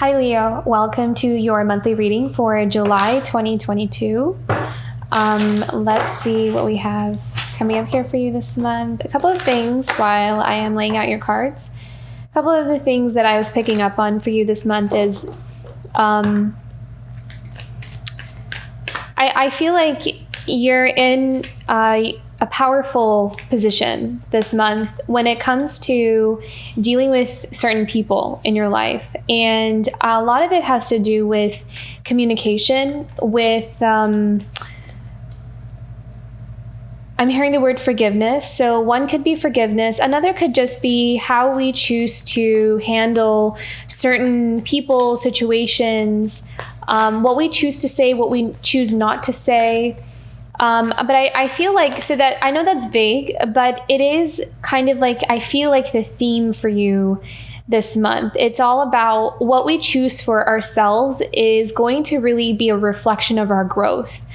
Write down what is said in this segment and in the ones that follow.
Hi Leo, welcome to your monthly reading for July 2022. Let's see what we have coming up here for you this month. A couple of things while I am laying out your cards. A couple of the things that I was picking up on for you this month is I feel like you're in a powerful position this month when it comes to dealing with certain people in your life. And a lot of it has to do with communication, with, I'm hearing the word forgiveness. So one could be forgiveness. Another could just be how we choose to handle certain people, situations, what we choose to say, what we choose not to say. But I feel like, so that I know that's vague, but it is kind of like, I feel like the theme for you this month, it's all about what we choose for ourselves is going to really be a reflection of our growth.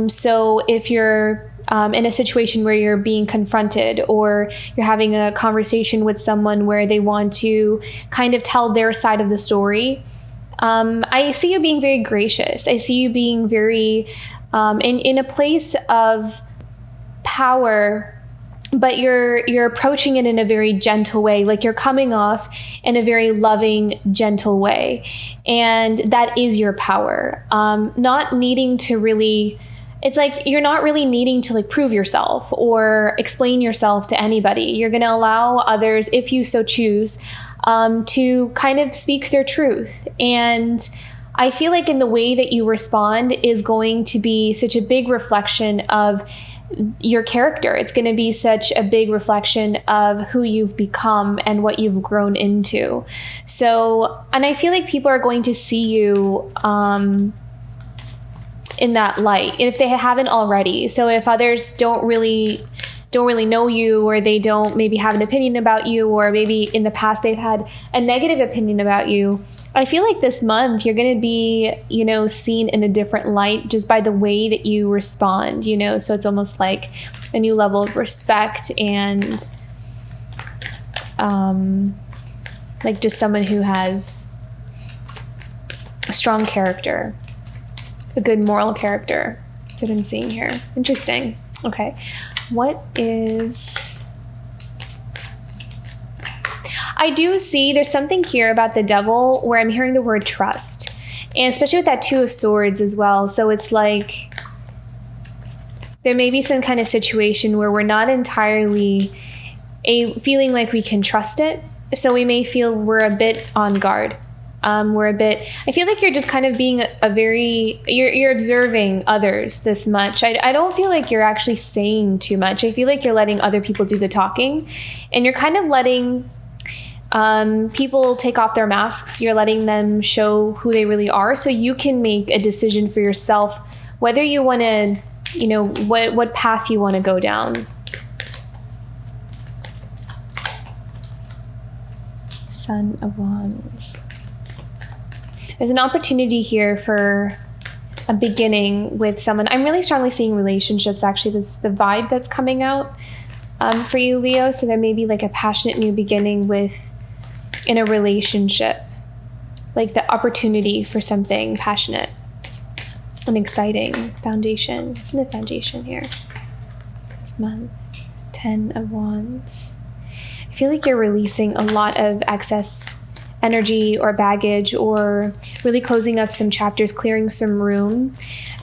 So if you're in a situation where you're being confronted or you're having a conversation with someone where they want to kind of tell their side of the story, I see you being very gracious. I see you being very in a place of power, but you're approaching it in a very gentle way. Like you're coming off in a very loving, gentle way. And that is your power. Not needing to really, it's like you're not really needing to like prove yourself or explain yourself to anybody. You're going to allow others, if you so choose, to kind of speak their truth. And I feel like in the way that you respond is going to be such a big reflection of your character. It's going to be such a big reflection of who you've become and what you've grown into. So, and I feel like people are going to see you in that light, if they haven't already. So if others don't really know you, or they don't maybe have an opinion about you, or maybe in the past they've had a negative opinion about you, I feel like this month you're going to be, seen in a different light just by the way that you respond, so it's almost like a new level of respect and like just someone who has a strong character, a good moral character. That's what I'm seeing here. Interesting. Okay. I do see there's something here about the devil where I'm hearing the word trust, and especially with that Two of Swords as well. So it's like there may be some kind of situation where we're not entirely feeling like we can trust it. So we may feel we're a bit on guard. I feel like you're just kind of being you're observing others this much. I don't feel like you're actually saying too much. I feel like you're letting other people do the talking, and you're kind of letting people take off their masks. You're letting them show who they really are, so you can make a decision for yourself whether you want to, what path you want to go down. Son of Wands. There's an opportunity here for a beginning with someone. I'm really strongly seeing relationships, actually. That's the vibe that's coming out for you, Leo. So there may be like a passionate new beginning in a relationship, like the opportunity for something passionate and exciting. Foundation. What's in the foundation here this month? 10 of Wands. I feel like you're releasing a lot of excess energy or baggage, or really closing up some chapters, clearing some room.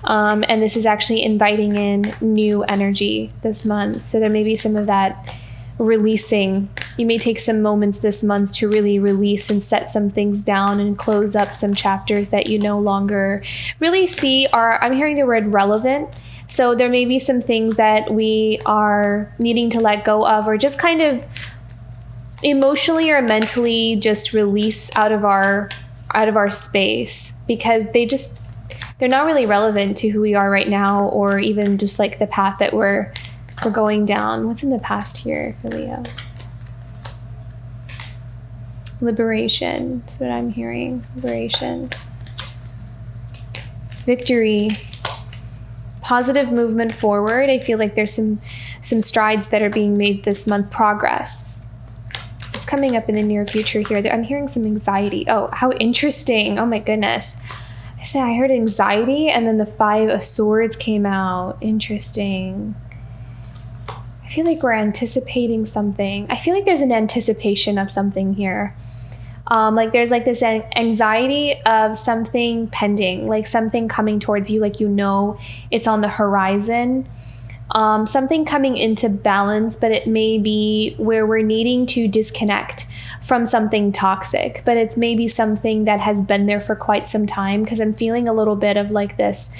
And this is actually inviting in new energy this month. So there may be some of that releasing. You may take some moments this month to really release and set some things down and close up some chapters that you no longer really see I'm hearing the word relevant. So there may be some things that we are needing to let go of, or just kind of emotionally or mentally just release out of our space, because they're not really relevant to who we are right now, or even just like the path that we're going down. What's in the past here for Leo? Liberation. That's what I'm hearing. Liberation. Victory. Positive movement forward. I feel like there's some strides that are being made this month. Progress. coming up in the near future here? I'm hearing some anxiety. Oh, how interesting. Oh my goodness. I heard anxiety, and then the 5 of Swords came out. Interesting. I feel like we're anticipating something. I feel like there's an anticipation of something here. Like there's like this anxiety of something pending, like something coming towards you, like it's on the horizon. Something coming into balance, but it may be where we're needing to disconnect from something toxic, but it's maybe something that has been there for quite some time, because I'm feeling a little bit of like this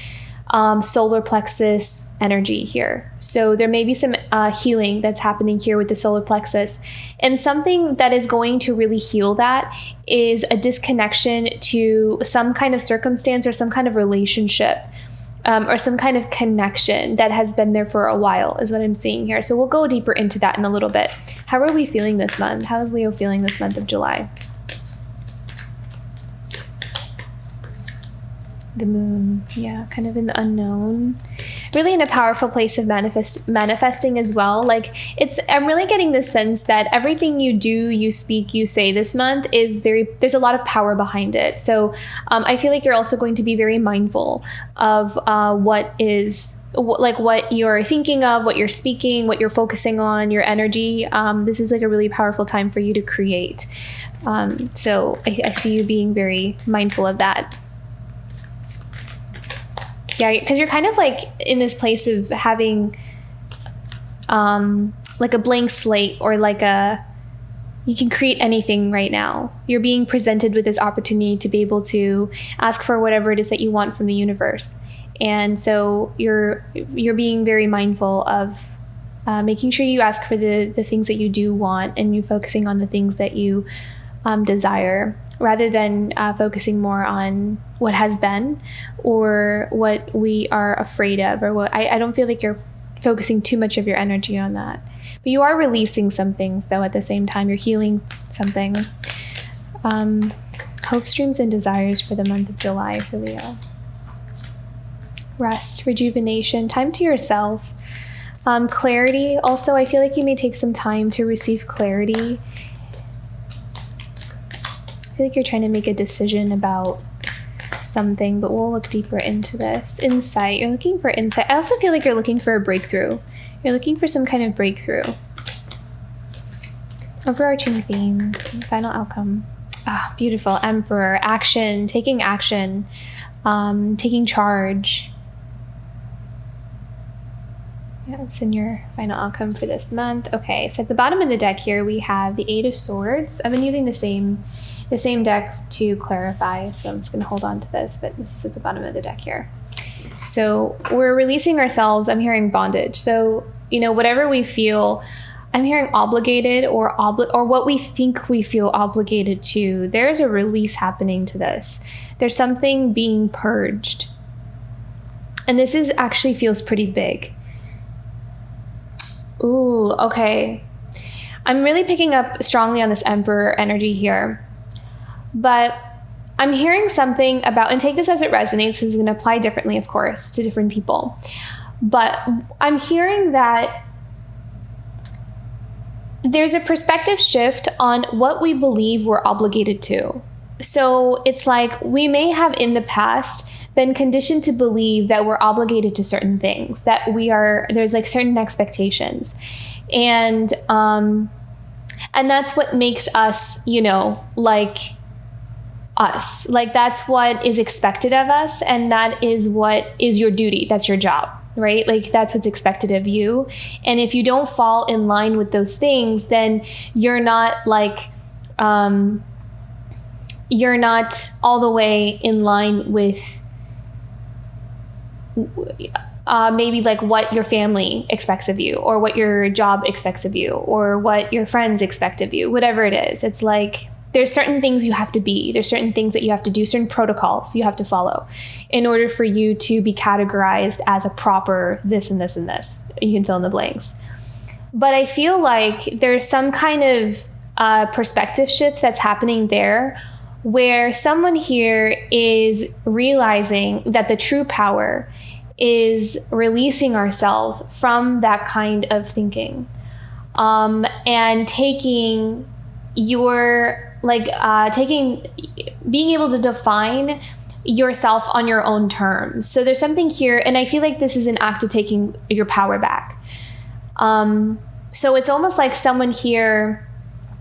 solar plexus energy here. So there may be some healing that's happening here with the solar plexus, and something that is going to really heal that is a disconnection to some kind of circumstance or some kind of relationship. Or some kind of connection that has been there for a while is what I'm seeing here. So we'll go deeper into that in a little bit. How are we feeling this month? How is Leo feeling this month of July? The moon, yeah, kind of in the unknown. Really in a powerful place of manifesting as well. Like I'm really getting this sense that everything you do, you speak, you say this month there's a lot of power behind it. So I feel like you're also going to be very mindful of what you're thinking of, what you're speaking, what you're focusing on, your energy. This is like a really powerful time for you to create. So I see you being very mindful of that. Yeah, because you're kind of like in this place of having like a blank slate, or like you can create anything right now. You're being presented with this opportunity to be able to ask for whatever it is that you want from the universe. And so you're being very mindful of making sure you ask for the things that you do want, and you focusing on the things that you desire, rather than focusing more on what has been or what we are afraid of, or what I don't feel like you're focusing too much of your energy on that. But you are releasing some things, though, at the same time. You're healing something. Hopes, dreams, and desires for the month of July for Leo. Rest, rejuvenation, time to yourself. Clarity. Also, I feel like you may take some time to receive clarity. I feel like you're trying to make a decision about something, but we'll look deeper into this. Insight. You're looking for insight. I also feel like you're looking for a breakthrough. You're looking for some kind of breakthrough. Overarching theme. Final outcome. Ah, beautiful. Emperor. Action. Taking action. Taking charge. Yeah, it's in your final outcome for this month. Okay, so at the bottom of the deck here, we have the 8 of Swords. I've been using the same deck to clarify, so I'm just going to hold on to this, but this is at the bottom of the deck here. So we're releasing ourselves. I'm hearing bondage. So, whatever we feel, I'm hearing obligated or what we think we feel obligated to. There's a release happening to this. There's something being purged. And this actually feels pretty big. Ooh, okay. I'm really picking up strongly on this Emperor energy here. But I'm hearing something about, and take this as it resonates, it's going to apply differently, of course, to different people. But I'm hearing that there's a perspective shift on what we believe we're obligated to. So it's like we may have in the past been conditioned to believe that we're obligated to certain things, that there's like certain expectations. And that's what makes us, like us. Like that's what is expected of us, and that is what is your duty. That's your job, right? Like that's what's expected of you. And if you don't fall in line with those things, then you're not like you're not all the way in line with maybe like what your family expects of you, or what your job expects of you, or what your friends expect of you, whatever it is. It's like there's certain things you have to be, there's certain things that you have to do, certain protocols you have to follow in order for you to be categorized as a proper this and this and this. You can fill in the blanks. But I feel like there's some kind of perspective shift that's happening there, where someone here is realizing that the true power is releasing ourselves from that kind of thinking, and taking, you're like being able to define yourself on your own terms. So there's something here, and I feel like this is an act of taking your power back. So it's almost like someone here,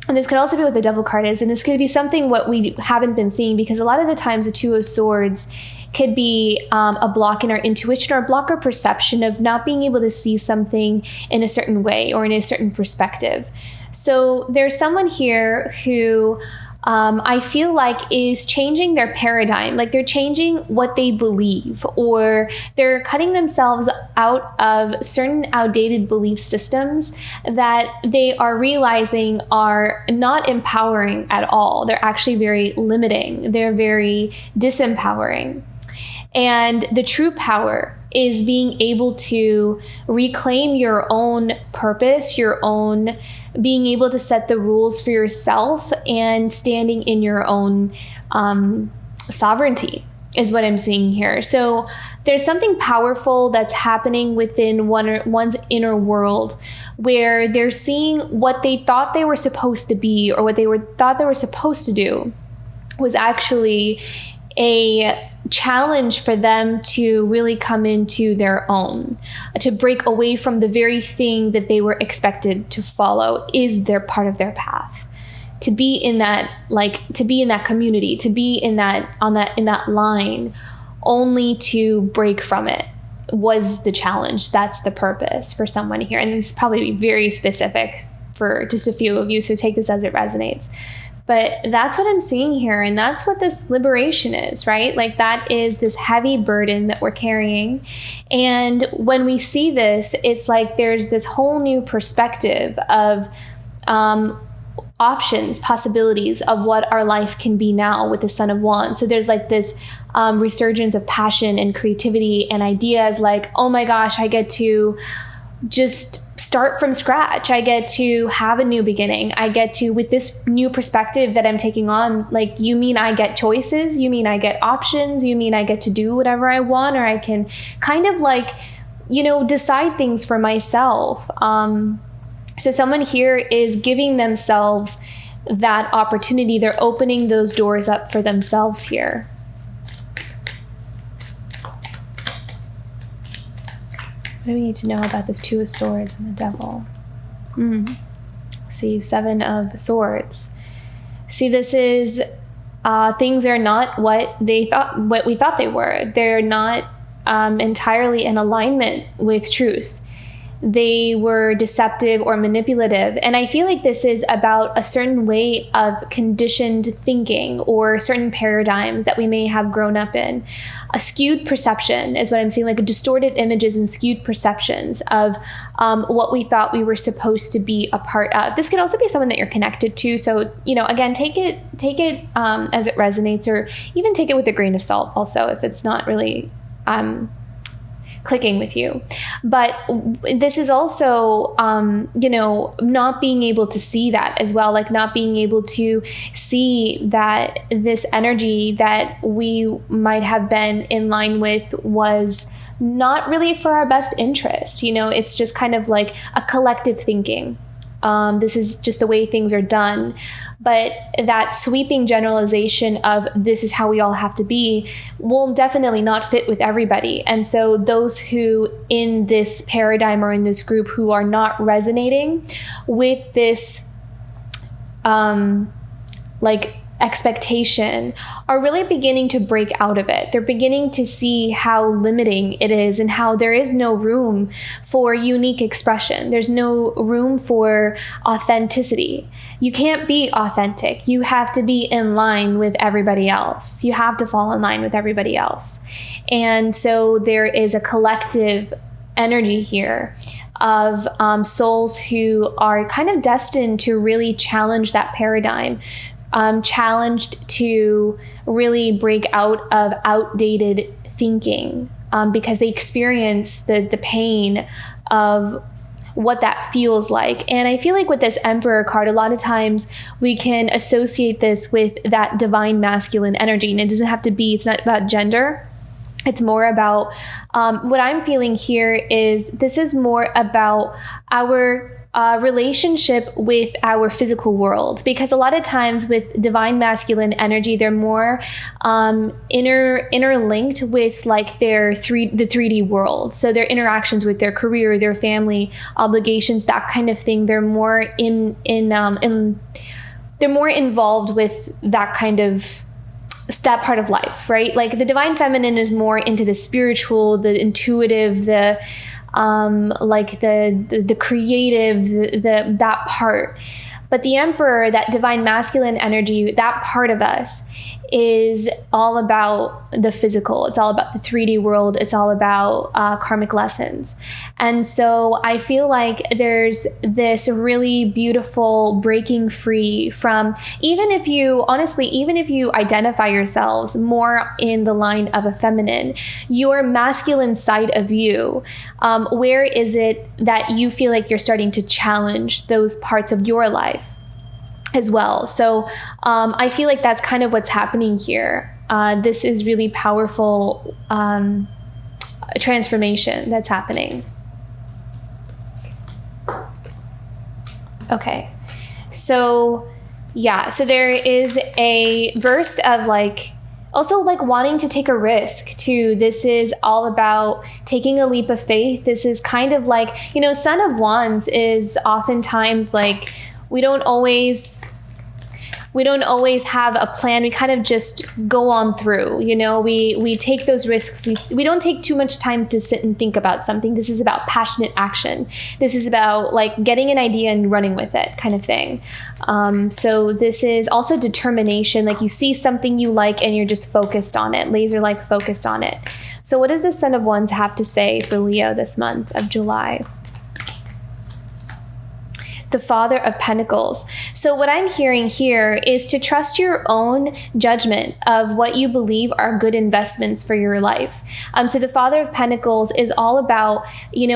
and this could also be what the Devil card is, and this could be something what we haven't been seeing, because a lot of the times the Two of Swords could be a block in our intuition or a block our perception of not being able to see something in a certain way or in a certain perspective. So there's someone here who I feel like is changing their paradigm, like they're changing what they believe, or they're cutting themselves out of certain outdated belief systems that they are realizing are not empowering at all. They're actually very limiting. They're very disempowering. And the true power is being able to reclaim your own purpose, your own being able to set the rules for yourself and standing in your own sovereignty is what I'm seeing here. So there's something powerful that's happening within one's inner world, where they're seeing what they thought they were supposed to be, or what they thought they were supposed to do was actually a challenge for them to really come into their own, to break away from the very thing that they were expected to follow is their part of their path. To be in that, to be in that community, to be in that line, only to break from it was the challenge. That's the purpose for someone here. And it's probably very specific for just a few of you, so take this as it resonates. But that's what I'm seeing here, and that's what this liberation is, right? Like that is this heavy burden that we're carrying. And when we see this, it's like there's this whole new perspective of options, possibilities of what our life can be now with the Son of Wands. So there's like this resurgence of passion and creativity and ideas like, oh my gosh, I get to just start from scratch. I get to have a new beginning. I get to, with this new perspective that I'm taking on, like, you mean I get choices? You mean I get options? You mean I get to do whatever I want? Or I can kind of like, decide things for myself. So someone here is giving themselves that opportunity. They're opening those doors up for themselves here. What do we need to know about this Two of Swords and the Devil? See, Seven of Swords. See, this is things are not what we thought they were. They're not entirely in alignment with truth. They were deceptive or manipulative. And I feel like this is about a certain way of conditioned thinking or certain paradigms that we may have grown up in. A skewed perception is what I'm seeing, like distorted images and skewed perceptions of what we thought we were supposed to be a part of. This could also be someone that you're connected to. So, again, take it as it resonates, or even take it with a grain of salt also if it's not really clicking with you. But this is also, not being able to see that as well, like not being able to see that this energy that we might have been in line with was not really for our best interest. It's just kind of like a collective thinking. This is just the way things are done. But that sweeping generalization of this is how we all have to be will definitely not fit with everybody. And so those who in this paradigm or in this group who are not resonating with this expectation are really beginning to break out of it. They're beginning to see how limiting it is and how there is no room for unique expression. There's no room for authenticity. You can't be authentic. You have to be in line with everybody else. You have to fall in line with everybody else. And so there is a collective energy here of souls who are kind of destined to really challenge that paradigm, challenged to really break out of outdated thinking, because they experience the pain of what that feels like. And I feel like with this Emperor card, a lot of times we can associate this with that divine masculine energy. And it doesn't have to be, it's not about gender. It's more about what I'm feeling here is this is more about our relationship with our physical world, because a lot of times with divine masculine energy, they're more interlinked with like the 3D world. So their interactions with their career, their family obligations, that kind of thing. They're more they're more involved with that kind of that part of life, right? Like the divine feminine is more into the spiritual, the intuitive, the like the creative, that part. But the Emperor, that divine masculine energy, that part of us is all about the physical. It's all about the 3D world. It's all about karmic lessons. And so I feel like there's this really beautiful breaking free from, even if you identify yourselves more in the line of a feminine, your masculine side of you, where is it that you feel like you're starting to challenge those parts of your life as well? So I feel like that's kind of what's happening here. This is really powerful transformation that's happening. Okay, so yeah, so there is a burst of like, also like wanting to take a risk too. This is all about taking a leap of faith. This is kind of like, Son of Wands is oftentimes like, we don't always have a plan. We kind of just go on through, we take those risks. We don't take too much time to sit and think about something. This is about passionate action. This is about like getting an idea and running with it kind of thing. So this is also determination. Like you see something you like and you're just focused on it, laser-like focused on it. So what does the Son of Wands have to say for Leo this month of July? The Father of Pentacles. So what I'm hearing here is to trust your own judgment of what you believe are good investments for your life. So the Father of Pentacles is all about,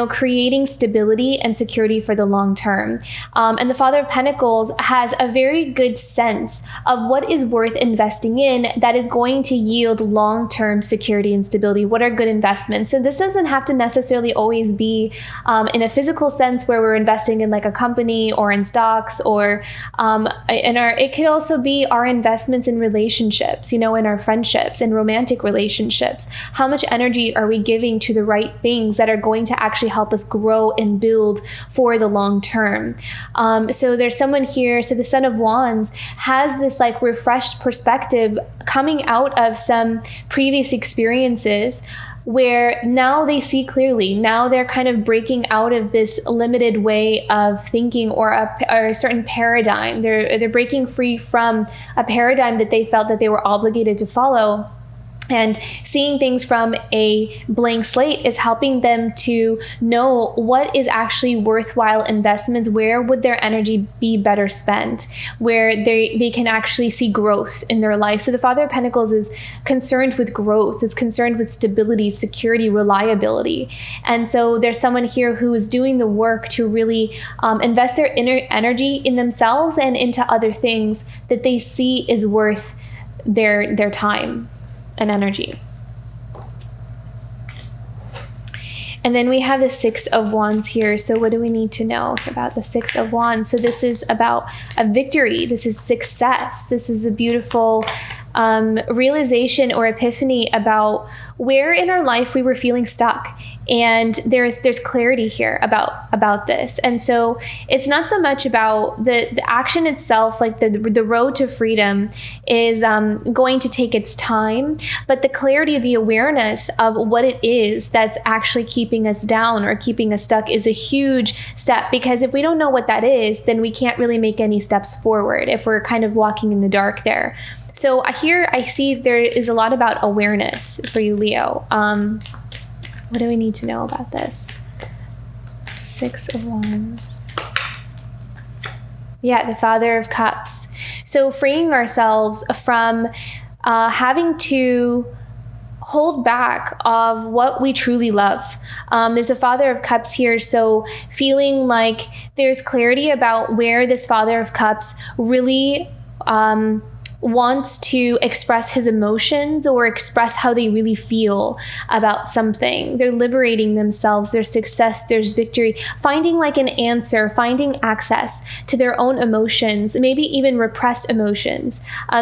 creating stability and security for the long term. And the Father of Pentacles has a very good sense of what is worth investing in that is going to yield long-term security and stability. What are good investments? So this doesn't have to necessarily always be in a physical sense where we're investing in like a company or in stocks, or it could also be our investments in relationships, in our friendships and romantic relationships. How much energy are we giving to the right things that are going to actually help us grow and build for the long term? So there's someone here. So the Son of Wands has this like refreshed perspective coming out of some previous experiences, where now they see clearly. Now they're kind of breaking out of this limited way of thinking or a certain paradigm. They're breaking free from a paradigm that they felt that they were obligated to follow. And seeing things from a blank slate is helping them to know what is actually worthwhile investments, where would their energy be better spent, where they can actually see growth in their life. So the Father of Pentacles is concerned with growth, is concerned with stability, security, reliability. And so there's someone here who is doing the work to really invest their inner energy in themselves and into other things that they see is worth their time and energy. And then we have the Six of Wands here. So what do we need to know about the Six of Wands? So this is about a victory. This is success. This is a beautiful realization or epiphany about where in our life we were feeling stuck. And there's clarity here about this. And so it's not so much about the action itself, like the road to freedom is going to take its time, but the clarity, the awareness of what it is that's actually keeping us down or keeping us stuck is a huge step. Because if we don't know what that is, then we can't really make any steps forward if we're kind of walking in the dark there. So here I see there is a lot about awareness for you, Leo. What do we need to know about this? Six of Wands. Yeah, the Father of Cups. So freeing ourselves from having to hold back of what we truly love. There's a Father of Cups here, so feeling like there's clarity about where this Father of Cups really wants to express his emotions or express how they really feel about something. They're liberating themselves, their success, there's victory, finding like an answer, finding access to their own emotions, maybe even repressed emotions,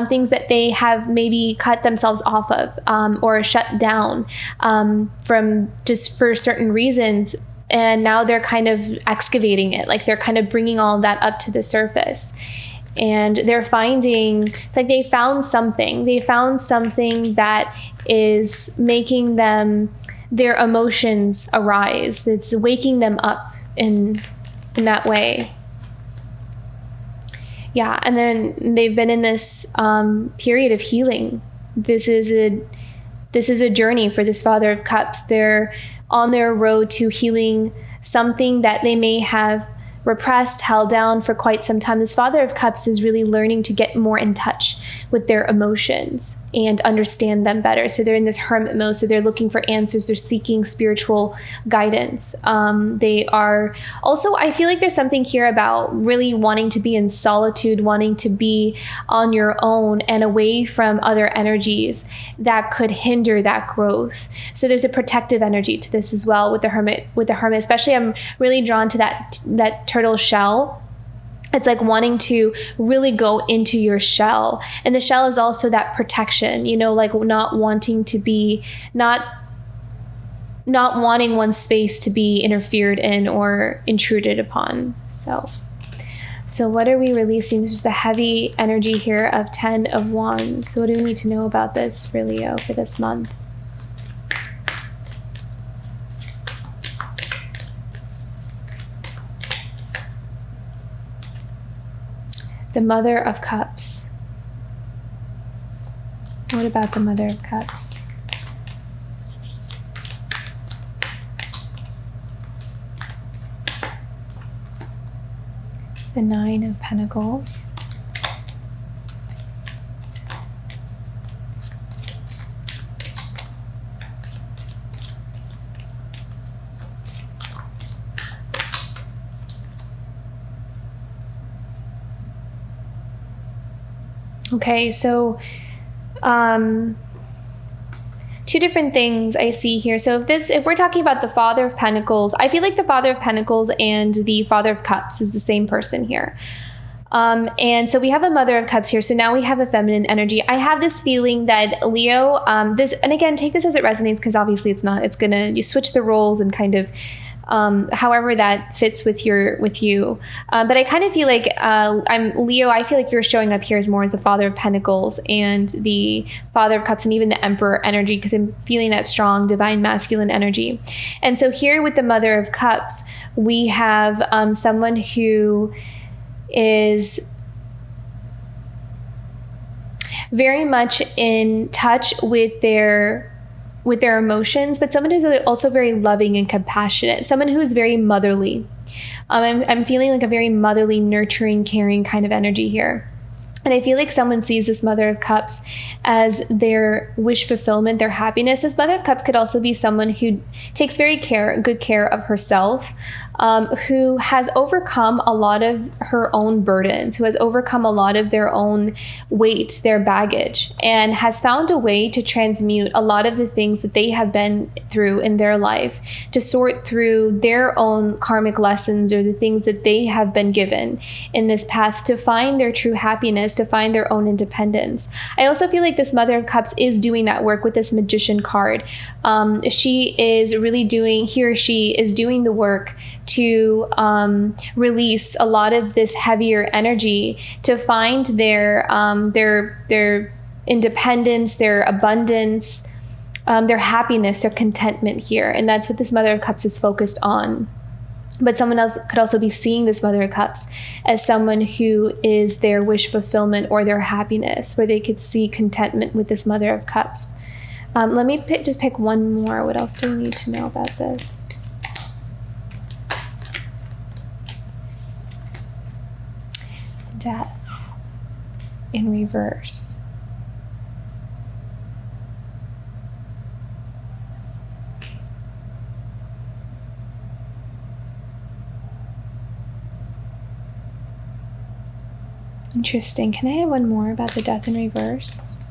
things that they have maybe cut themselves off of or shut down from just for certain reasons. And now they're kind of excavating it, like they're kind of bringing all that up to the surface. And they're finding, it's like they found something that is making them, their emotions arise. It's waking them up in that way. Yeah, and then they've been in this period of healing. This is a journey for this Father of Cups. They're on their road to healing something that they may have repressed, held down for quite some time. This Father of Cups is really learning to get more in touch with their emotions and understand them better. So they're in this hermit mode. So they're looking for answers. They're seeking spiritual guidance. They are also, I feel like there's something here about really wanting to be in solitude, wanting to be on your own and away from other energies that could hinder that growth. So there's a protective energy to this as well with the hermit, especially I'm really drawn to that turtle shell. It's like wanting to really go into your shell. And the shell is also that protection, like not wanting to be, not wanting one's space to be interfered in or intruded upon. So what are we releasing? This is the heavy energy here of 10 of Wands. So what do we need to know about this for Leo for this month? The Mother of Cups. What about the Mother of Cups? The Nine of Pentacles. Okay, so two different things I see here. So if we're talking about the Father of Pentacles, I feel like the Father of Pentacles and the Father of Cups is the same person here. And so we have a Mother of Cups here. So now we have a feminine energy. I have this feeling that Leo, and again, take this as it resonates, because obviously you switch the roles and kind of, however that fits with you. But I kind of feel like I'm Leo. I feel like you're showing up here as more as the Father of Pentacles and the Father of Cups and even the Emperor energy, because I'm feeling that strong divine masculine energy. And so here with the Mother of Cups, we have someone who is very much in touch with their emotions, but someone who's also very loving and compassionate, someone who is very motherly. I'm feeling like a very motherly, nurturing, caring kind of energy here. And I feel like someone sees this Mother of Cups as their wish fulfillment, their happiness. This Mother of Cups could also be someone who takes good care of herself, who has overcome a lot of her own burdens, who has overcome a lot of their own weight, their baggage, and has found a way to transmute a lot of the things that they have been through in their life, to sort through their own karmic lessons or the things that they have been given in this path to find their true happiness, to find their own independence. I also feel like this Mother of Cups is doing that work with this Magician card. She is doing the work to release a lot of this heavier energy, to find their independence, their abundance, their happiness, their contentment here. And that's what this Mother of Cups is focused on. But someone else could also be seeing this Mother of Cups as someone who is their wish fulfillment or their happiness, where they could see contentment with this Mother of Cups. Let me just pick one more. What else do we need to know about this? Death in reverse. Interesting. Can I have one more about the Death in reverse?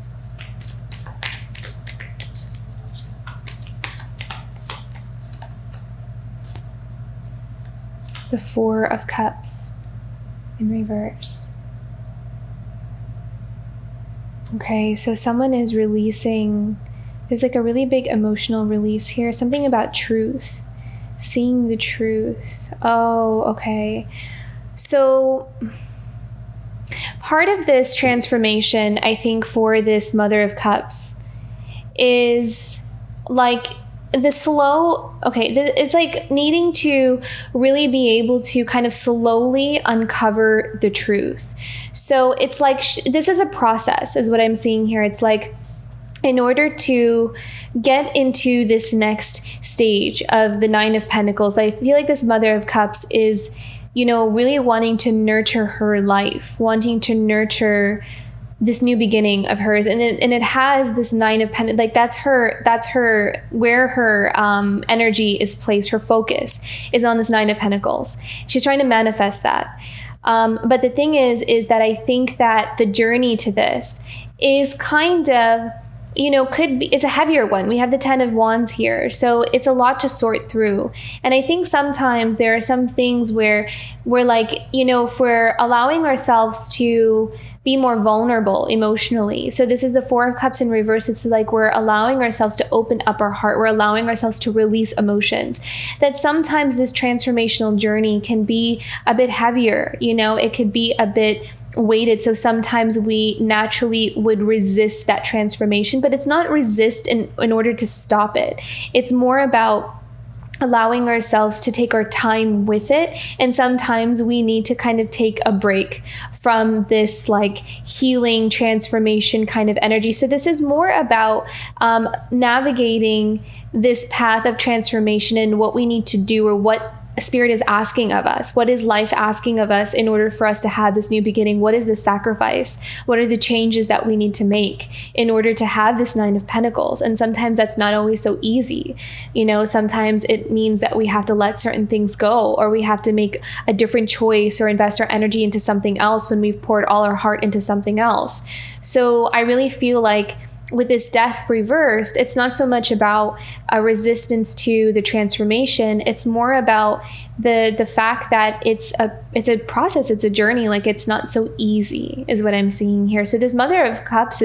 The Four of Cups in reverse. Okay, so someone is releasing, there's like a really big emotional release here, something about truth, seeing the truth. Oh, okay. So part of this transformation, I think, for this Mother of Cups is like the slow, it's like needing to really be able to kind of slowly uncover the truth. So it's like, this is a process, is what I'm seeing here. It's like, in order to get into this next stage of the Nine of Pentacles, I feel like this Mother of Cups is, you know, really wanting to nurture her life, wanting to nurture this new beginning of hers, and it has this Nine of Pentacles, like that's her where her energy is placed. Her focus is on this Nine of Pentacles. She's trying to manifest that. But the thing is that I think that the journey to this is kind of, you know, it's a heavier one. We have the Ten of Wands here, so it's a lot to sort through. And I think sometimes there are some things where we're like, you know, if we're allowing ourselves to be more vulnerable emotionally. So this is the Four of Cups in reverse. It's like we're allowing ourselves to open up our heart. We're allowing ourselves to release emotions. That sometimes this transformational journey can be a bit heavier, you know, it could be a bit weighted. So sometimes we naturally would resist that transformation, but it's not resist in order to stop it. It's more about allowing ourselves to take our time with it. And sometimes we need to kind of take a break from this like healing transformation kind of energy. So this is more about navigating this path of transformation and what we need to do, or what Spirit is asking of us. What is life asking of us in order for us to have this new beginning? What is the sacrifice? What are the changes that we need to make in order to have this Nine of Pentacles? And sometimes that's not always so easy. You know, sometimes it means that we have to let certain things go, or we have to make a different choice or invest our energy into something else when we've poured all our heart into something else. So I really feel like with this Death reversed, it's not so much about a resistance to the transformation. It's more about the fact that it's a process, it's a journey. Like, it's not so easy, is what I'm seeing here. So this Mother of Cups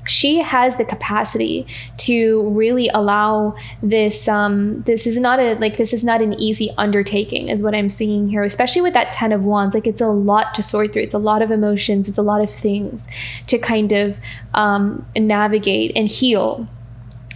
she has the capacity to really allow this. This is not an easy undertaking, is what I'm seeing here, especially with that Ten of Wands. Like, it's a lot to sort through. It's a lot of emotions. It's a lot of things to kind of navigate and heal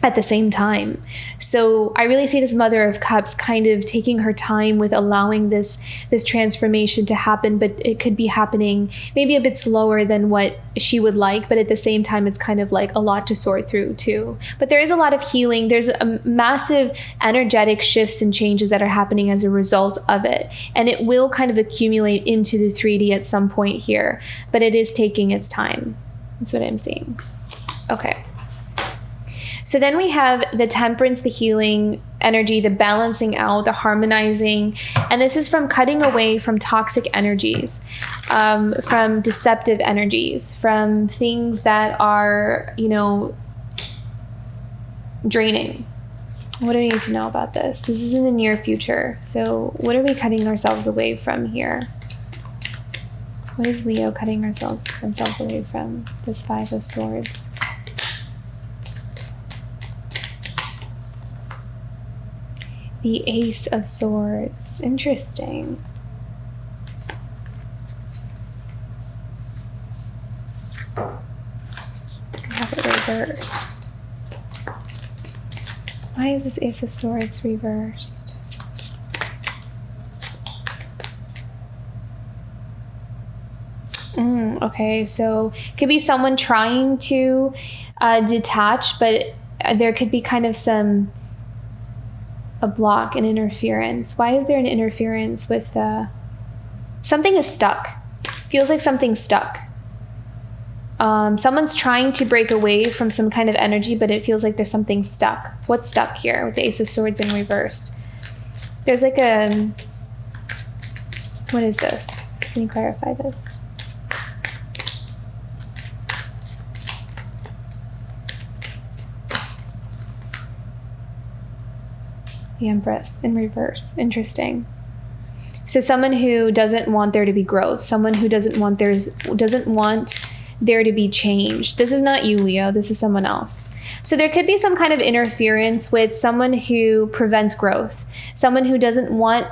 at the same time. So I really see this Mother of Cups kind of taking her time with allowing this transformation to happen, but it could be happening maybe a bit slower than what she would like, but at the same time it's kind of like a lot to sort through too. But there is a lot of healing. There's a massive energetic shifts and changes that are happening as a result of it, and it will kind of accumulate into the 3D at some point here, but it is taking its time. That's what I'm seeing. Okay. So then we have the Temperance, the healing energy, the balancing out, the harmonizing. And this is from cutting away from toxic energies, from deceptive energies, from things that are, you know, draining. What do we need to know about this? This is in the near future. So what are we cutting ourselves away from here? What is Leo cutting themselves away from? This Five of Swords. The Ace of Swords. Interesting. I have it reversed. Why is this Ace of Swords reversed? Okay, so it could be someone trying to detach, but there could be kind of a block, an interference. Why is there an interference with something is stuck? Feels like something's stuck. Someone's trying to break away from some kind of energy, but it feels like there's something stuck. What's stuck here with the Ace of Swords in reversed? There's like what is this? Can you clarify this? The Empress in reverse. Interesting. So someone who doesn't want there to be growth, someone who doesn't want there to be change. This is not you, Leo. This is someone else. So there could be some kind of interference with someone who prevents growth, someone who doesn't want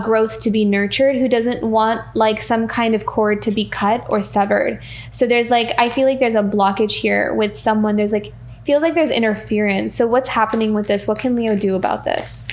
growth to be nurtured, who doesn't want like some kind of cord to be cut or severed. So there's like, I feel like there's a blockage here with someone. There's like, feels like there's interference. So what's happening with this? What can Leo do about this?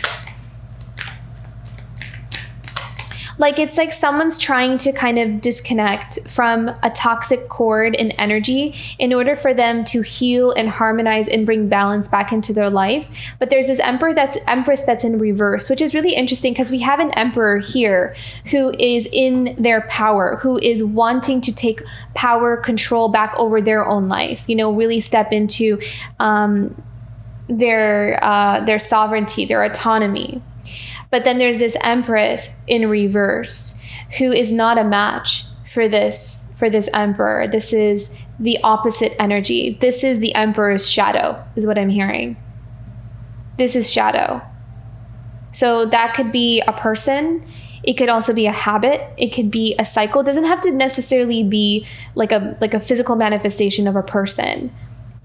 Like, it's like someone's trying to kind of disconnect from a toxic cord and energy in order for them to heal and harmonize and bring balance back into their life. But there's this Empress that's in reverse, which is really interesting because we have an Emperor here who is in their power, who is wanting to take power, control back over their own life, you know, really step into their sovereignty, their autonomy. But then there's this Empress in reverse who is not a match for this Emperor. This is the opposite energy. This is the Emperor's shadow, is what I'm hearing. This is shadow. So that could be a person. It could also be a habit. It could be a cycle. It doesn't have to necessarily be like a physical manifestation of a person.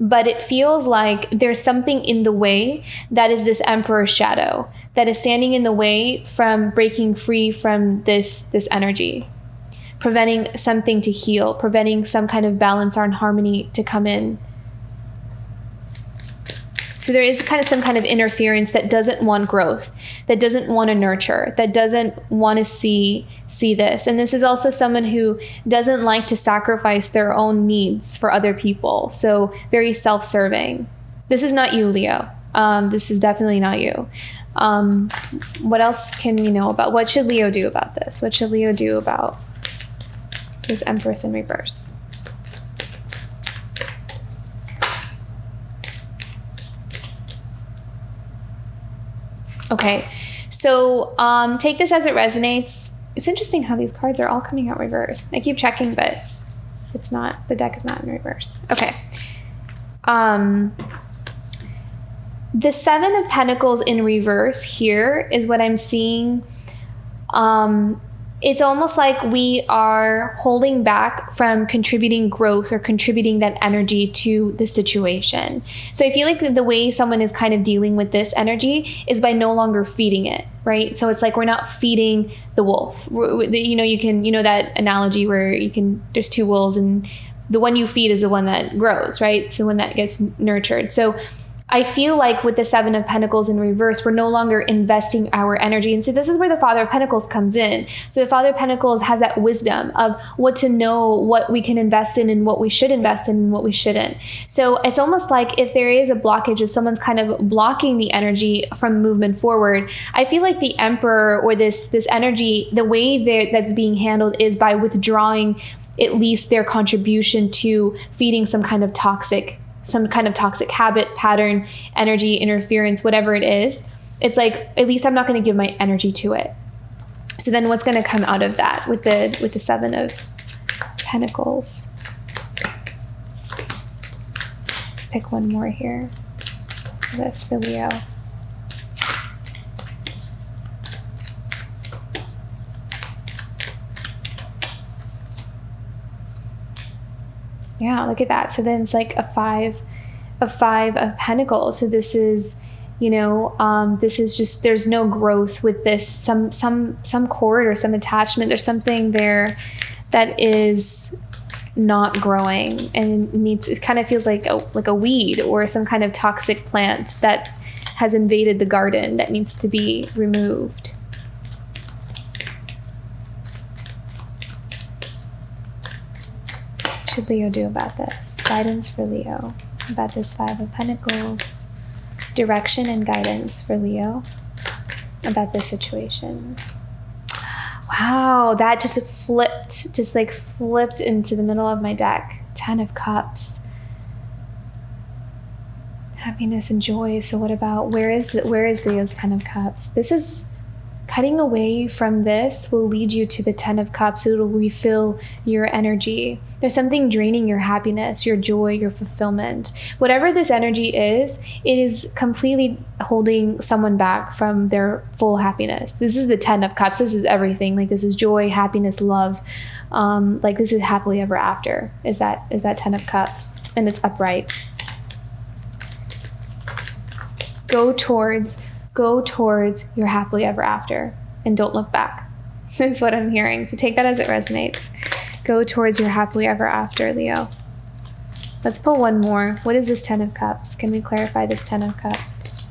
But it feels like there's something in the way that is this Emperor's shadow that is standing in the way from breaking free from this energy, preventing something to heal, preventing some kind of balance or harmony to come in. So there is kind of some kind of interference that doesn't want growth, that doesn't want to nurture, that doesn't want to see this. And this is also someone who doesn't like to sacrifice their own needs for other people. So very self-serving. This is not you, Leo. This is definitely not you. What else can we know about? What should Leo do about this? What should Leo do about this Empress in reverse? Okay, so take this as it resonates. It's interesting how these cards are all coming out reverse. I keep checking, but it's not, the deck is not in reverse. Okay. The Seven of Pentacles in reverse here is what I'm seeing. It's almost like we are holding back from contributing growth or contributing that energy to the situation. So I feel like the way someone is kind of dealing with this energy is by no longer feeding it, right? So it's like we're not feeding the wolf. You know that analogy where there's two wolves and the one you feed is the one that grows, right? It's the one that gets nurtured. So I feel like with the Seven of Pentacles in reverse, we're no longer investing our energy. And so this is where the Father of Pentacles comes in. So the Father of Pentacles has that wisdom of what to know, what we can invest in and what we should invest in and what we shouldn't. So it's almost like if there is a blockage, if someone's kind of blocking the energy from movement forward, I feel like the Emperor or this energy, the way that's being handled is by withdrawing at least their contribution to feeding some kind of toxic habit, pattern, energy, interference, whatever it is. It's like, at least I'm not going to give my energy to it. So then what's going to come out of that with the Seven of Pentacles? Let's pick one more here. This for Leo. Yeah, look at that. So then it's like a five of Pentacles. So this is, this is just, there's no growth with this, some cord or some attachment. There's something there that is not growing and it kind of feels like a weed or some kind of toxic plant that has invaded the garden that needs to be removed. What should Leo do about this? Guidance for Leo about this Five of Pentacles. Direction and guidance for Leo about this situation. Wow, that just flipped into the middle of my deck. 10 of Cups. Happiness and joy. So what about, where is Leo's 10 of Cups? This is cutting away from this will lead you to the 10 of Cups. It will refill your energy. There's something draining your happiness, your joy, your fulfillment. Whatever this energy is, it is completely holding someone back from their full happiness. This is the 10 of Cups. This is everything. Like, this is joy, happiness, love. Like, this is happily ever after. Is that 10 of Cups, and it's upright. Go towards your happily ever after, and don't look back. That's what I'm hearing. So take that as it resonates. Go towards your happily ever after, Leo. Let's pull one more. What is this 10 of Cups? Can we clarify this 10 of Cups?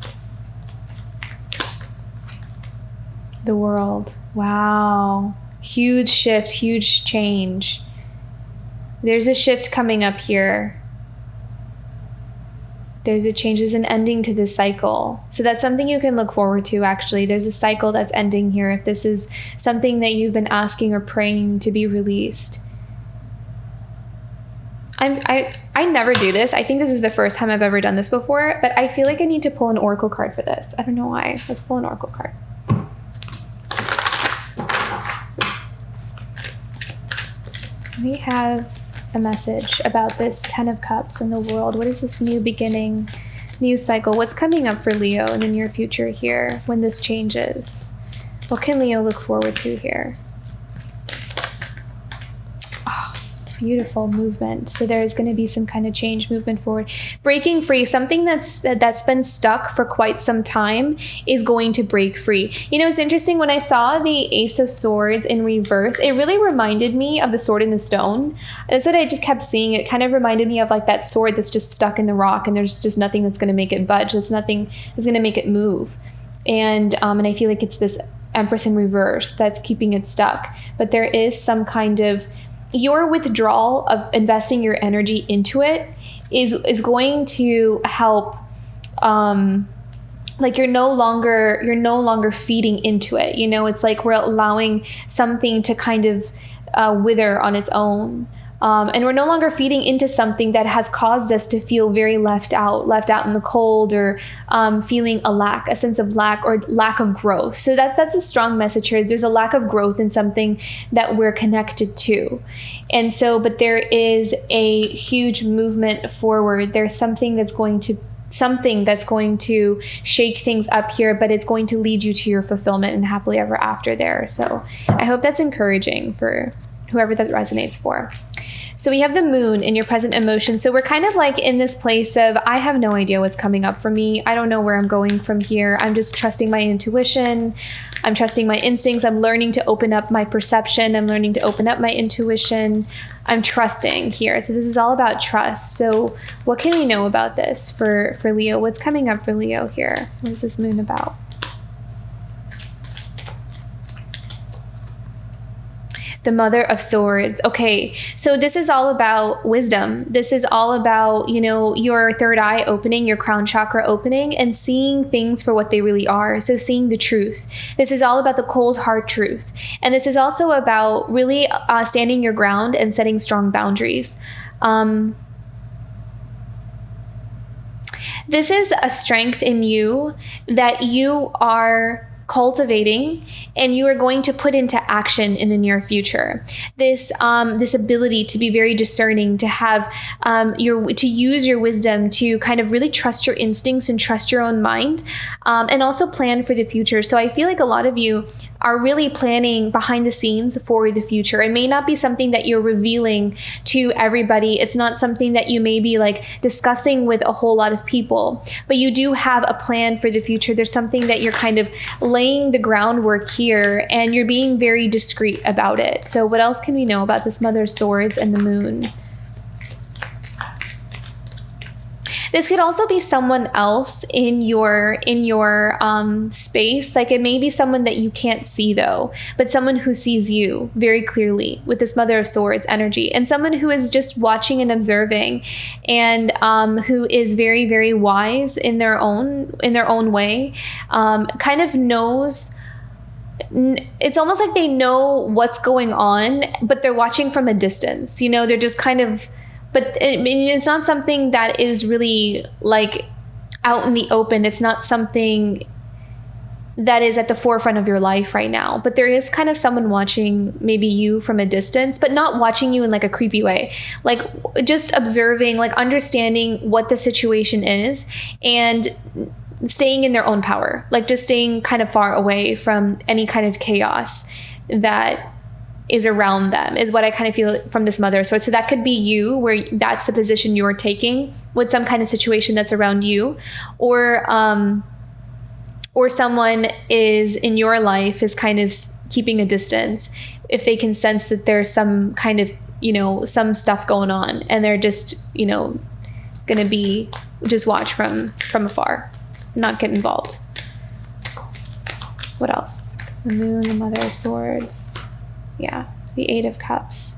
The World. Wow. Huge shift, huge change. There's a shift coming up here. There's a change, there's an ending to this cycle. So that's something you can look forward to, actually. There's a cycle that's ending here if this is something that you've been asking or praying to be released. I never do this. I think this is the first time I've ever done this before, but I feel like I need to pull an oracle card for this. I don't know why. Let's pull an oracle card. We have a message about this 10 of Cups in the World. What is this new beginning, new cycle? What's coming up for Leo in the near future here when this changes? What can Leo look forward to here? Oh, beautiful movement. So there's going to be some kind of change, movement forward, breaking free. Something that's been stuck for quite some time is going to break free. You know, it's interesting, when I saw the Ace of Swords in reverse, it really reminded me of the Sword in the Stone. That's what I just kept seeing. It kind of reminded me of like that sword that's just stuck in the rock, and there's just nothing that's going to make it budge. There's nothing that's going to make it move. And I feel like it's this Empress in reverse that's keeping it stuck. But there is some kind of, your withdrawal of investing your energy into it is going to help. Like, you're no longer feeding into it. You know, it's like we're allowing something to kind of wither on its own. And we're no longer feeding into something that has caused us to feel very left out in the cold, or feeling a sense of lack, or lack of growth. So that's a strong message here. There's a lack of growth in something that we're connected to. And so, but there is a huge movement forward. There's something that's going to shake things up here, but it's going to lead you to your fulfillment and happily ever after there. So I hope that's encouraging for whoever that resonates for. So we have the Moon in your present emotion. So we're kind of like in this place of, I have no idea what's coming up for me. I don't know where I'm going from here. I'm just trusting my intuition. I'm trusting my instincts. I'm learning to open up my perception. I'm learning to open up my intuition. I'm trusting here. So this is all about trust. So what can we know about this for Leo? What's coming up for Leo here? What is this Moon about? The Mother of Swords. Okay, so this is all about wisdom. This is all about, you know, your third eye opening, your crown chakra opening, and seeing things for what they really are. So seeing the truth. This is all about the cold, hard truth. And this is also about really standing your ground and setting strong boundaries. This is a strength in you that you are cultivating, and you are going to put into action in the near future. This ability to be very discerning, to have to use your wisdom to kind of really trust your instincts and trust your own mind, and also plan for the future. So I feel like a lot of you are really planning behind the scenes for the future. It may not be something that you're revealing to everybody. It's not something that you may be like discussing with a whole lot of people, but you do have a plan for the future. There's something that you're kind of laying the groundwork here, and you're being very discreet about it. So what else can we know about this Mother of Swords and the Moon? This could also be someone else in your space. Like, it may be someone that you can't see though, but someone who sees you very clearly with this Mother of Swords energy, and someone who is just watching and observing, and who is very, very wise in their own way, kind of knows. It's almost like they know what's going on, but they're watching from a distance. You know, they're just kind of. But it's not something that is really like out in the open. It's not something that is at the forefront of your life right now. But there is kind of someone watching maybe you from a distance, but not watching you in like a creepy way, like just observing, like understanding what the situation is and staying in their own power, like just staying kind of far away from any kind of chaos that is around them, is what I kind of feel from this Mother of Swords. So that could be you, where that's the position you're taking with some kind of situation that's around you, or someone is in your life is kind of keeping a distance if they can sense that there's some kind of, some stuff going on, and they're just, gonna be just watch from afar, not get involved. What else? The Moon, the Mother of Swords. Yeah, the Eight of Cups.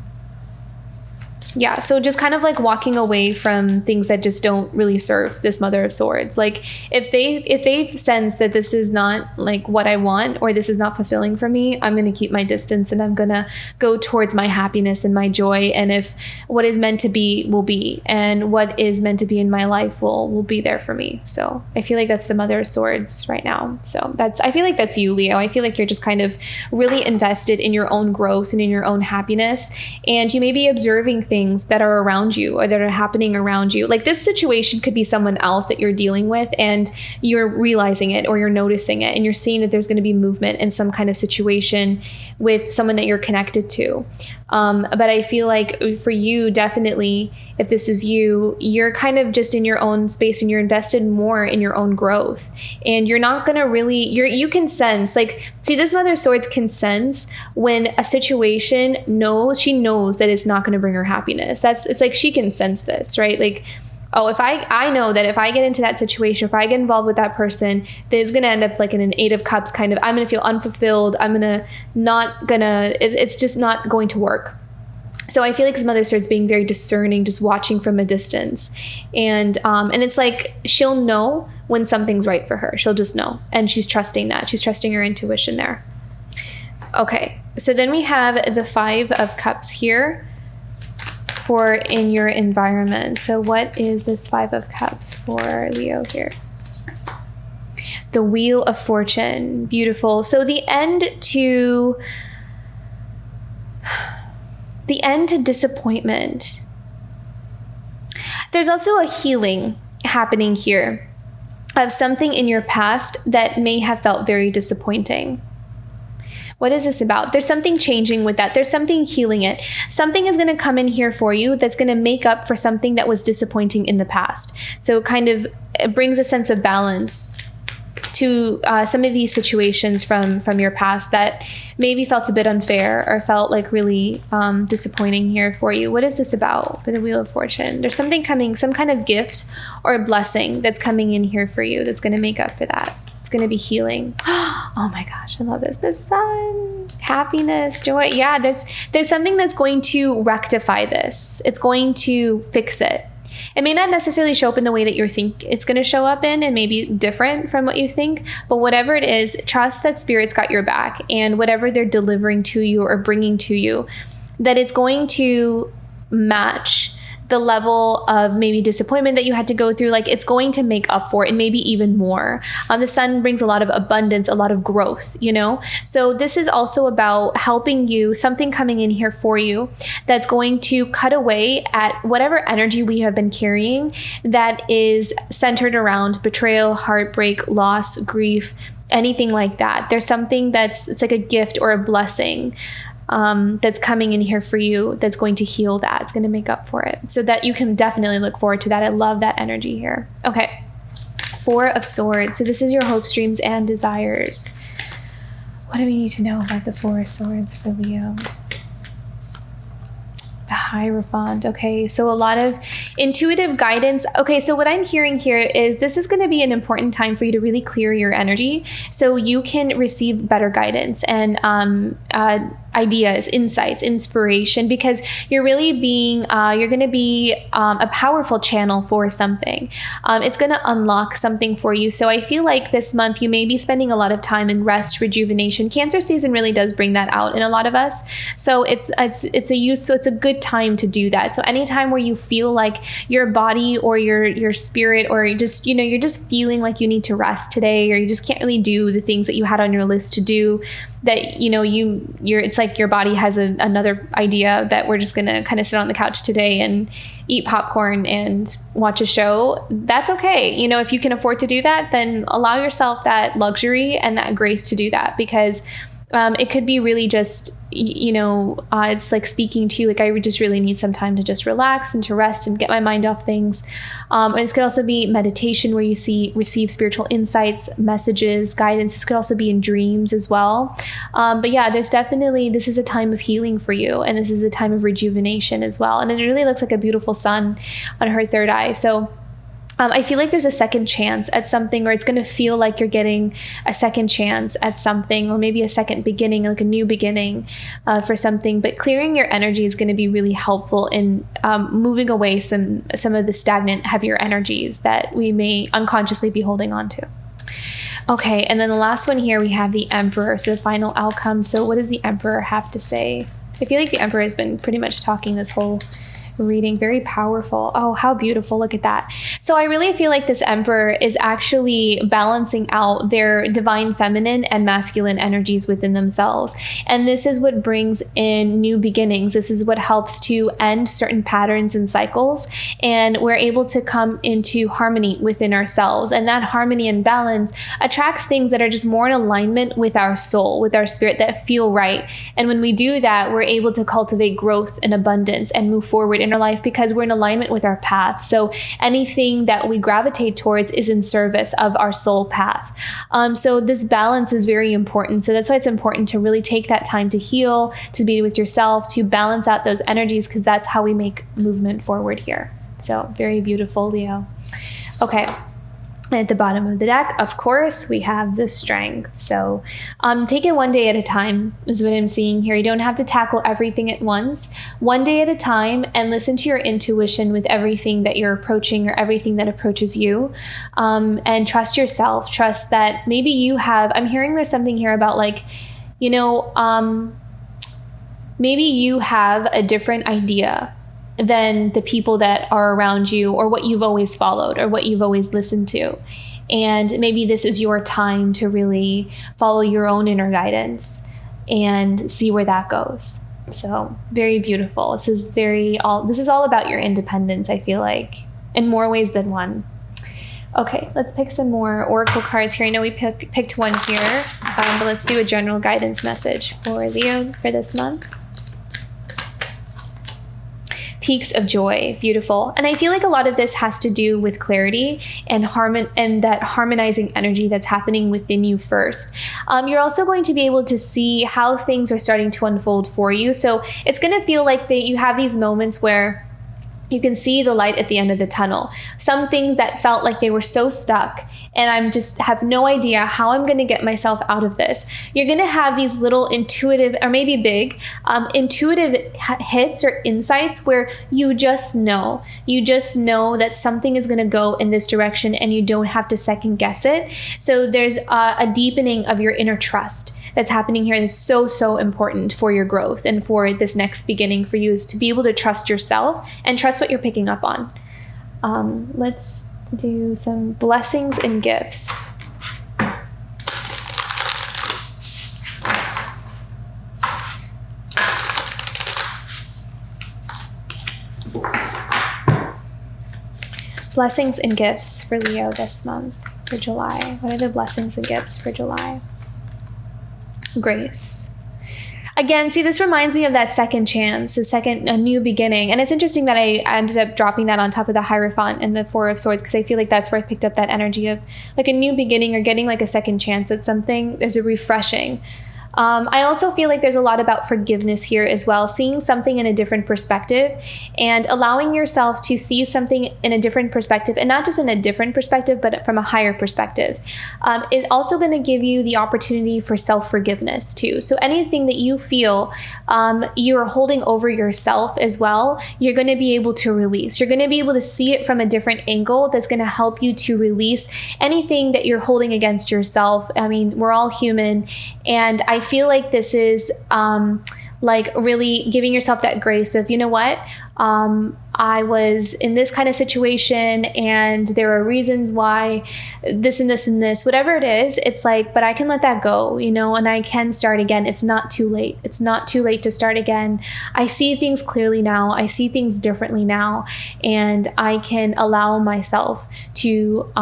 Yeah, so just kind of like walking away from things that just don't really serve this Mother of Swords. Like if they sense that this is not like what I want, or this is not fulfilling for me, I'm going to keep my distance, and I'm going to go towards my happiness and my joy. And if what is meant to be will be, and what is meant to be in my life will be there for me. So I feel like that's the Mother of Swords right now. So I feel like that's you, Leo. I feel like you're just kind of really invested in your own growth and in your own happiness, and you may be observing things that are around you or that are happening around you. Like this situation could be someone else that you're dealing with, and you're realizing it, or you're noticing it, and you're seeing that there's going to be movement in some kind of situation with someone that you're connected to. But I feel like for you, definitely, if this is you, you're kind of just in your own space, and you're invested more in your own growth, and you're not going to really, you can sense, like, see, this Mother of Swords can sense when a situation she knows that it's not going to bring her happiness. It's like she can sense this, right? Like, oh, if I know that if I get into that situation, if I get involved with that person, then it's going to end up like in an Eight of Cups kind of, I'm going to feel unfulfilled. It's just not going to work. So I feel like this Mother starts being very discerning, just watching from a distance. And it's like, she'll know when something's right for her. She'll just know. And she's trusting that. She's trusting her intuition there. Okay. So then we have the Five of Cups here for in your environment. So what is this Five of Cups for Leo here? The Wheel of Fortune. Beautiful. So the end to disappointment. There's also a healing happening here of something in your past that may have felt very disappointing. What is this about? There's something changing with that. There's something healing it. Something is going to come in here for you that's going to make up for something that was disappointing in the past. So it brings a sense of balance to some of these situations from your past that maybe felt a bit unfair or felt like really disappointing here for you. What is this about for the Wheel of Fortune? There's something coming, some kind of gift or a blessing that's coming in here for you that's going to make up for that. It's going to be healing. Oh my gosh, I love this. The Sun, happiness, joy. Yeah, there's something that's going to rectify this. It's going to fix it. It may not necessarily show up in the way that you think it's going to show up in, and maybe different from what you think, but whatever it is, trust that Spirit's got your back, and whatever they're delivering to you or bringing to you, that it's going to match the level of maybe disappointment that you had to go through. Like, it's going to make up for it, and maybe even more. The Sun brings a lot of abundance, a lot of growth, So this is also about helping you, something coming in here for you that's going to cut away at whatever energy we have been carrying that is centered around betrayal, heartbreak, loss, grief, anything like that. There's something it's like a gift or a blessing that's coming in here for you that's going to heal that. It's going to make up for it. So that you can definitely look forward to that. I love that energy here. Okay. Four of Swords. So this is your hopes, dreams, and desires. What do we need to know about the Four of Swords for Leo? The Hierophant. Okay, so a lot of intuitive guidance. Okay, so what I'm hearing here is this is going to be an important time for you to really clear your energy so you can receive better guidance and ideas, insights, inspiration, because you're really you're going to be a powerful channel for something. It's going to unlock something for you. So I feel like this month you may be spending a lot of time in rest, rejuvenation. Cancer season really does bring that out in a lot of us. So it's a good time time to do that. So anytime where you feel like your body or your spirit, or just, you're just feeling like you need to rest today, or you just can't really do the things that you had on your list to do, that you're it's like your body has another idea that we're just gonna kind of sit on the couch today and eat popcorn and watch a show. That's okay. If you can afford to do that, then allow yourself that luxury and that grace to do that, because it could be really just, it's like speaking to you, like I just really need some time to just relax and to rest and get my mind off things. And this could also be meditation, where you receive spiritual insights, messages, guidance. This could also be in dreams as well. But yeah, this is a time of healing for you. And this is a time of rejuvenation as well. And it really looks like a beautiful sun on her third eye. So I feel like there's a second chance at something, or it's going to feel like you're getting a second chance at something, or maybe a second beginning, like a new beginning for something. But clearing your energy is going to be really helpful in moving away some of the stagnant, heavier energies that we may unconsciously be holding on to. Okay, and then the last one here, we have the Emperor, so the final outcome. So what does the Emperor have to say? I feel like the Emperor has been pretty much talking this whole reading. Very powerful. Oh, how beautiful. Look at that. So I really feel like this Emperor is actually balancing out their divine feminine and masculine energies within themselves. And this is what brings in new beginnings. This is what helps to end certain patterns and cycles. And we're able to come into harmony within ourselves. And that harmony and balance attracts things that are just more in alignment with our soul, with our spirit, that feel right. And when we do that, we're able to cultivate growth and abundance and move forward in our life, because we're in alignment with our path. So anything that we gravitate towards is in service of our soul path. So this balance is very important. So that's why it's important to really take that time to heal, to be with yourself, to balance out those energies, because that's how we make movement forward here. So very beautiful, Leo. Okay. At the bottom of the deck, of course, we have the Strength. So take it one day at a time is what I'm seeing here. You don't have to tackle everything at once. One day at a time, and listen to your intuition with everything that you're approaching, or everything that approaches you. And trust yourself. Trust that maybe you have, I'm hearing there's something here about like, maybe you have a different idea than the people that are around you, or what you've always followed, or what you've always listened to. And maybe this is your time to really follow your own inner guidance and see where that goes. So very beautiful. This is all about your independence, I feel like, in more ways than one. Okay, let's pick some more oracle cards here. I know we picked one here, but let's do a general guidance message for Leo for this month. Peaks of joy. Beautiful. And I feel like a lot of this has to do with clarity and that harmonizing energy that's happening within you first. You're also going to be able to see how things are starting to unfold for you. So it's going to feel like that you have these moments where you can see the light at the end of the tunnel. Some things that felt like they were so stuck, and I'm just have no idea how I'm going to get myself out of this. You're going to have these little intuitive, or maybe big, intuitive hits or insights where you just know that something is going to go in this direction, and you don't have to second guess it. So there's a deepening of your inner trust that's happening here. That's so important for your growth and for this next beginning for you, is to be able to trust yourself and trust what you're picking up on. Let's do some blessings and gifts. Blessings and gifts for Leo this month, for July. What are the blessings and gifts for July? Grace. Again, see, this reminds me of that second chance, a new beginning. And it's interesting that I ended up dropping that on top of the Hierophant and the Four of Swords, because I feel like that's where I picked up that energy of like a new beginning, or getting like a second chance at something. There's a refreshing. I also feel like there's a lot about forgiveness here as well, seeing something in a different perspective and allowing yourself to see something in a different perspective, and not just in a different perspective, but from a higher perspective. Is also going to give you the opportunity for self-forgiveness too. So anything that you feel you're holding over yourself as well, you're going to be able to release. You're going to be able to see it from a different angle that's going to help you to release anything that you're holding against yourself. I mean, we're all human, and I feel like this is like really giving yourself that grace of, you know what, I was in this kind of situation and there are reasons why this and this and this, whatever it is, it's like, but I can let that go, you know, and I can start again. It's not too late. It's not too late to start again. I see things clearly now. I see things differently now, and I can allow myself to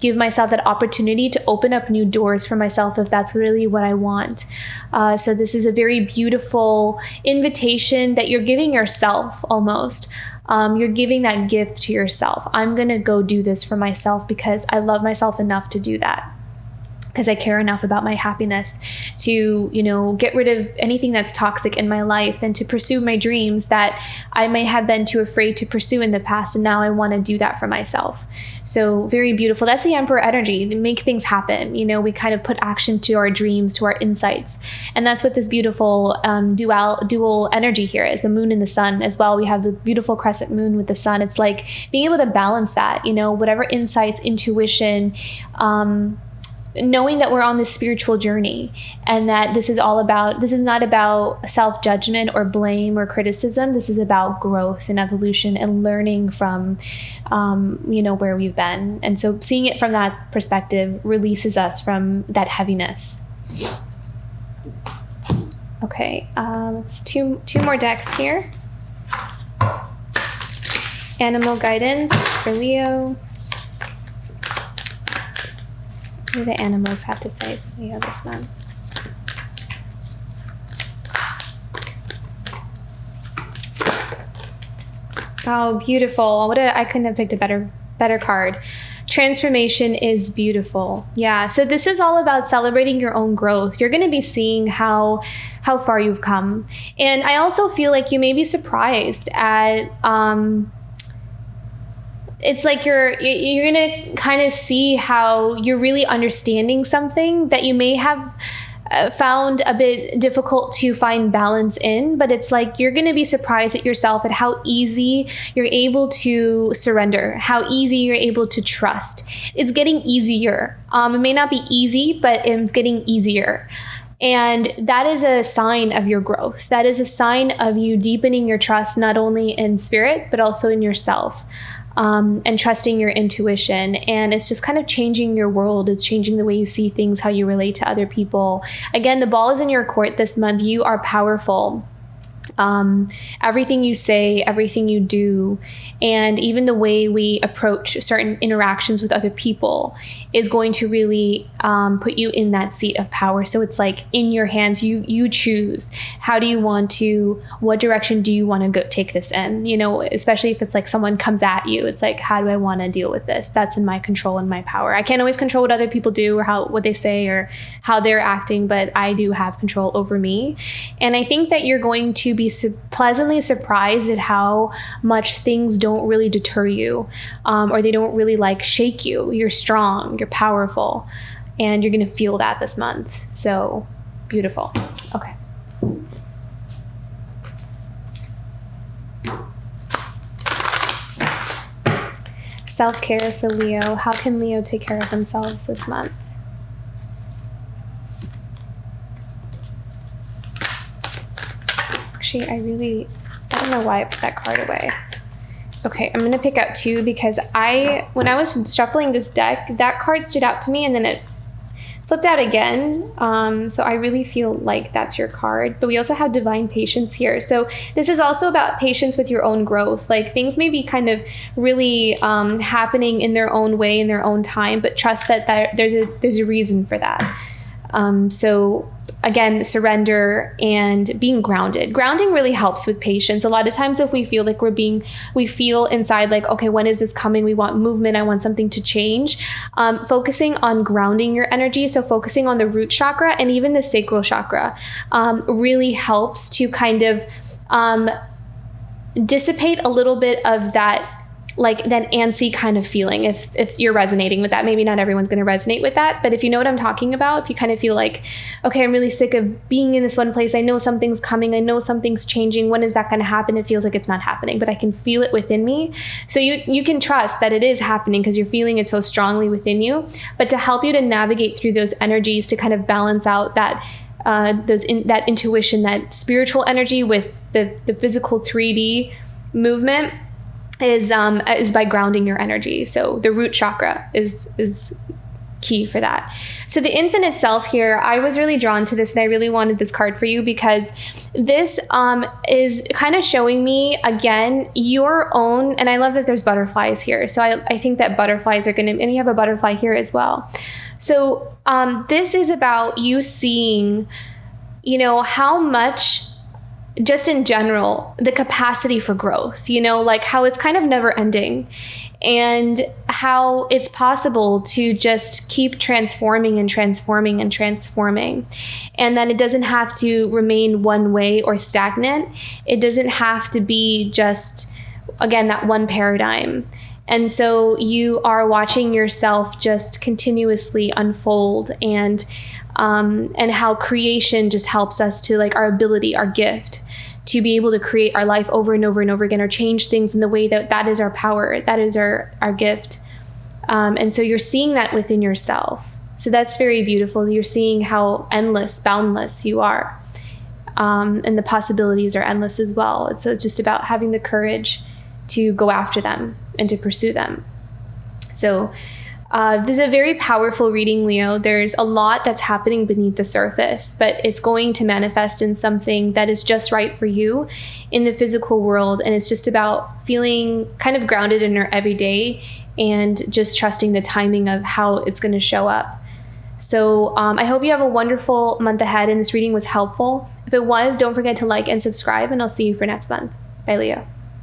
give myself that opportunity to open up new doors for myself if that's really what I want. So this is a very beautiful invitation that you're giving yourself almost. You're giving that gift to yourself. I'm going to go do this for myself because I love myself enough to do that. Because I care enough about my happiness to, you know, get rid of anything that's toxic in my life and to pursue my dreams that I may have been too afraid to pursue in the past. And now I want to do that for myself. So very beautiful. That's the Emperor energy. To make things happen. You know, we kind of put action to our dreams, to our insights. And that's what this beautiful dual energy here is, the moon and the sun as well. We have the beautiful crescent moon with the sun. It's like being able to balance that, you know, whatever insights, intuition, knowing that we're on this spiritual journey and that this is not about self-judgment or blame or criticism. This is about growth and evolution and learning from, you know, where we've been. And so seeing it from that perspective releases us from that heaviness. Okay, let's two more decks here. Animal guidance for Leo. What do the animals have to say for Leo this month? Oh, beautiful. I couldn't have picked a better card. Transformation is beautiful. Yeah. So this is all about celebrating your own growth. You're going to be seeing how far you've come. And I also feel like you may be surprised at, it's like you're going to kind of see how you're really understanding something that you may have found a bit difficult to find balance in, but it's like you're going to be surprised at yourself at how easy you're able to surrender, how easy you're able to trust. It's getting easier. It may not be easy, but it's getting easier. And that is a sign of your growth. That is a sign of you deepening your trust, not only in spirit, but also in yourself. And trusting your intuition. And it's just kind of changing your world. It's changing the way you see things, how you relate to other people. Again, the ball is in your court this month. You are powerful. Everything you say, everything you do, and even the way we approach certain interactions with other people is going to really put you in that seat of power. So it's like in your hands, you choose. How do you want to, what direction do you want to go take this in? You know, especially if it's like someone comes at you, it's like, how do I want to deal with this? That's in my control and my power. I can't always control what other people do or what they say or how they're acting, but I do have control over me. And I think that you're going to be pleasantly surprised at how much things don't really deter you, or they don't really like shake you. You're strong, you're powerful, and you're going to feel that this month. So beautiful. Okay. Self-care for Leo. How can Leo take care of themselves this month? Actually, I don't know why I put that card away. Okay, I'm going to pick out two because when I was shuffling this deck, that card stood out to me and then it flipped out again. So I really feel like that's your card. But we also have divine patience here. So this is also about patience with your own growth. Like things may be kind of really happening in their own way, in their own time, but trust that there's a reason for that. So again, surrender and being grounded. Grounding really helps with patience. A lot of times if we feel like we feel inside like, okay, when is this coming? We want movement. I want something to change. Focusing on grounding your energy. So focusing on the root chakra and even the sacral chakra really helps to kind of dissipate a little bit of that, like that antsy kind of feeling. If you're resonating with that, maybe not everyone's going to resonate with that, but if you know what I'm talking about, if you kind of feel like, okay, I'm really sick of being in this one place. I know something's coming. I know something's changing. When is that going to happen? It feels like it's not happening, but I can feel it within me. So you can trust that it is happening because you're feeling it so strongly within you. But to help you to navigate through those energies, to kind of balance out that that intuition, that spiritual energy with the physical 3D movement is by grounding your energy. So the root chakra is key for that. So the infinite self here, I was really drawn to this, and I really wanted this card for you because this is kind of showing me again your own, and I love that there's butterflies here. So I think that butterflies are gonna, and you have a butterfly here as well. So this is about you seeing, how much, just in general, the capacity for growth, like how it's kind of never ending, and how it's possible to just keep transforming and transforming and transforming. And then it doesn't have to remain one way or stagnant. It doesn't have to be just, again, that one paradigm. And so you are watching yourself just continuously unfold, and how creation just helps us to, like, our ability, our gift to be able to create our life over and over and over again, or change things in the way that is our power, that is our gift. And so you're seeing that within yourself. So that's very beautiful. You're seeing how endless, boundless you are. And the possibilities are endless as well. So it's just about having the courage to go after them and to pursue them. So this is a very powerful reading, Leo. There's a lot that's happening beneath the surface, but it's going to manifest in something that is just right for you in the physical world. And it's just about feeling kind of grounded in your everyday and just trusting the timing of how it's going to show up. So I hope you have a wonderful month ahead, and this reading was helpful. If it was, don't forget to like and subscribe, and I'll see you for next month. Bye, Leo.